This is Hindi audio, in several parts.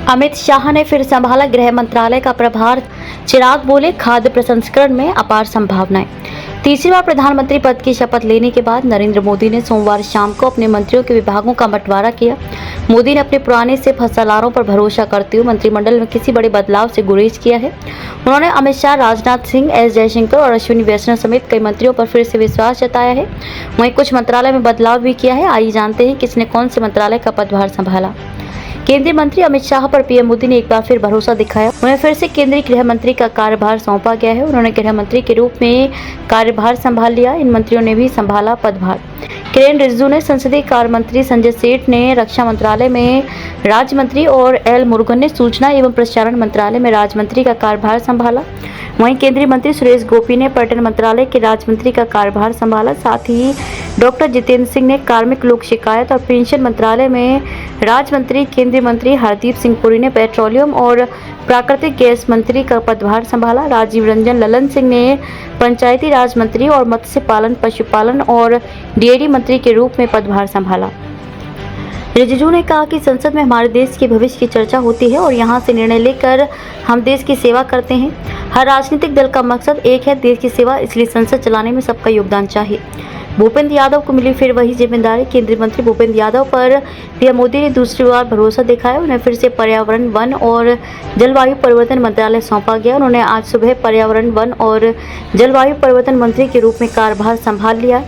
अमित शाह ने फिर संभाला गृह मंत्रालय का प्रभार। चिराग बोले, खाद्य प्रसंस्करण में अपार संभावनाएं। तीसरी बार प्रधानमंत्री पद की शपथ लेने के बाद नरेंद्र मोदी ने सोमवार शाम को अपने मंत्रियों के विभागों का बंटवारा किया। मोदी ने अपने पुराने सिर्फ हस्तलारों पर भरोसा करते हुए मंत्रिमंडल में किसी बड़े बदलाव से गुरेज किया है। उन्होंने अमित शाह, राजनाथ सिंह, एस जयशंकर और अश्विनी वैष्णव समेत कई मंत्रियों पर फिर से विश्वास जताया है। वहीं कुछ मंत्रालय में बदलाव भी किया है। आइए जानते हैं किसने कौन से मंत्रालय का पदभार संभाला। केंद्रीय मंत्री अमित शाह पर पीएम मोदी ने एक बार फिर भरोसा दिखाया। उन्हें फिर से केंद्रीय गृह मंत्री का कार्यभार सौंपा गया है। उन्होंने गृह मंत्री के रूप में कार्यभार संभाल लिया। इन मंत्रियों ने भी संभाला पदभार। किरेन रिजिजू ने संसदीय कार्य मंत्री, संजय सेठ ने रक्षा मंत्रालय में राज्य मंत्री और एल मुरुगन ने सूचना एवं प्रसारण मंत्रालय में राज्य मंत्री का कार्यभार संभाला। वहीं केंद्रीय मंत्री सुरेश गोपी ने पर्यटन मंत्रालय के राज्य मंत्री का कार्यभार संभाला। साथ ही डॉक्टर जितेंद्र सिंह ने कार्मिक, लोक शिकायत और पेंशन मंत्रालय में राज्य मंत्री, केंद्रीय मंत्री हरदीप सिंह पुरी ने पेट्रोलियम और प्राकृतिक गैस मंत्री का पदभार संभाला। राजीव रंजन ललन सिंह ने पंचायती राज मंत्री और मत्स्य पालन, पशुपालन और डेयरी मंत्री के रूप में पदभार संभाला। रिजिजू ने कहा कि संसद में हमारे देश के भविष्य की चर्चा होती है और यहां से निर्णय लेकर हम देश की सेवा करते हैं। हर राजनीतिक दल का मकसद एक है, देश की सेवा, इसलिए संसद चलाने में सबका योगदान चाहिए। भूपेंद्र यादव को मिली फिर वही जिम्मेदारी। केंद्रीय मंत्री भूपेंद्र यादव पर पीएम मोदी ने दूसरी बार भरोसा दिखाया। उन्हें फिर से पर्यावरण, वन और जलवायु परिवर्तन मंत्रालय सौंपा गया। उन्होंने आज सुबह पर्यावरण, वन और जलवायु परिवर्तन मंत्री के रूप में कार्यभार संभाल लिया।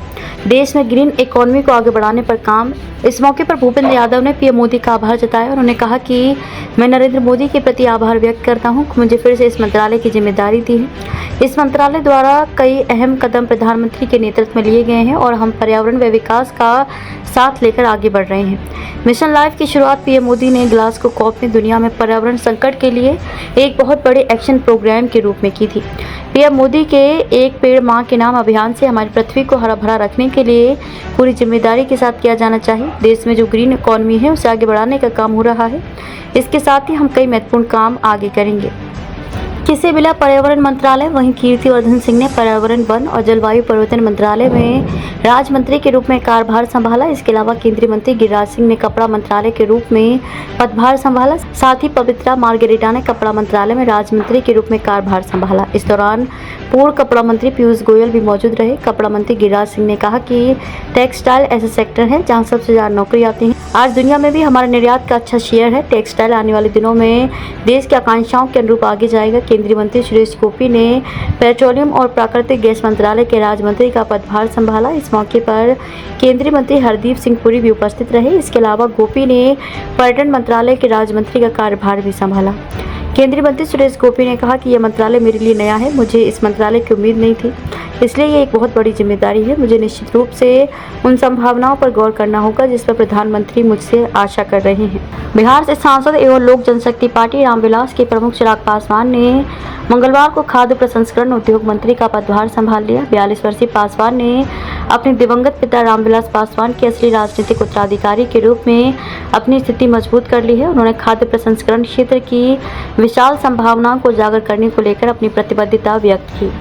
देश में ग्रीन इकोनॉमी को आगे बढ़ाने पर काम। इस मौके पर भूपेंद्र यादव ने पीएम मोदी का आभार जताया। उन्होंने कहा कि मैं नरेंद्र मोदी के प्रति आभार व्यक्त करता हूं कि मुझे फिर से इस मंत्रालय की जिम्मेदारी दी है। इस मंत्रालय द्वारा कई अहम कदम प्रधानमंत्री के नेतृत्व में लिए गए हैं और हम पर्यावरण व विकास का साथ लेकर आगे बढ़ रहे हैं। मिशन लाइफ की शुरुआत पीएम मोदी ने ग्लासगो कॉप में दुनिया में पर्यावरण संकट के लिए एक बहुत बड़े एक्शन प्रोग्राम के रूप में की थी। पीएम मोदी के एक पेड़ मां के नाम अभियान से हमारी पृथ्वी को हरा भरा रखने के लिए पूरी जिम्मेदारी के साथ किया जाना चाहिए। देश में जो ग्रीन इकोनॉमी है उसे आगे बढ़ाने का काम हो रहा है। इसके साथ ही हम कई महत्वपूर्ण काम आगे करेंगे। किसे मिला पर्यावरण मंत्रालय। वहीं कीर्तिवर्धन सिंह ने पर्यावरण, वन और जलवायु परिवर्तन मंत्रालय में राज्य मंत्री के रूप में कार्यभार संभाला। इसके अलावा केंद्रीय मंत्री गिरिराज सिंह ने कपड़ा मंत्रालय के रूप में पदभार संभाला। साथ ही पवित्रा मार्गरेटा ने कपड़ा मंत्रालय में राज्य मंत्री के रूप में कार्यभार संभाला। इस दौरान पूर्व कपड़ा मंत्री पीयूष गोयल भी मौजूद रहे। कपड़ा मंत्री गिरिराज सिंह ने कहा कि टेक्सटाइल ऐसा सेक्टर है जहां सबसे ज्यादा नौकरी आती है। आज दुनिया में भी हमारे निर्यात का अच्छा शेयर है। टेक्सटाइल आने वाले दिनों में देश की आकांक्षाओं के अनुरूप आगे जाएगा। केंद्रीय मंत्री सुरेश गोपी ने पेट्रोलियम और प्राकृतिक गैस मंत्रालय के राज्य मंत्री का पदभार संभाला। इस मौके पर केंद्रीय मंत्री हरदीप सिंह पुरी भी उपस्थित रहे। इसके अलावा गोपी ने पर्यटन मंत्रालय के राज्य मंत्री का कार्यभार भी संभाला। केंद्रीय मंत्री सुरेश गोपी ने कहा कि यह मंत्रालय मेरे लिए नया है। मुझे इस मंत्रालय की उम्मीद नहीं थी, इसलिए ये एक बहुत बड़ी जिम्मेदारी है। मुझे निश्चित रूप से उन संभावनाओं पर गौर करना होगा जिस पर प्रधानमंत्री मुझसे आशा कर रहे हैं। बिहार से सांसद एवं लोक जनशक्ति पार्टी रामविलास के प्रमुख चिराग पासवान ने मंगलवार को खाद्य प्रसंस्करण उद्योग मंत्री का पदभार संभाल लिया। 42 वर्षीय पासवान ने अपने दिवंगत पिता रामविलास पासवान के असली राजनीतिक उत्तराधिकारी के रूप में अपनी स्थिति मजबूत कर ली है। उन्होंने खाद्य प्रसंस्करण क्षेत्र की विशाल संभावनाओं को उजागर करने को लेकर अपनी प्रतिबद्धता व्यक्त की।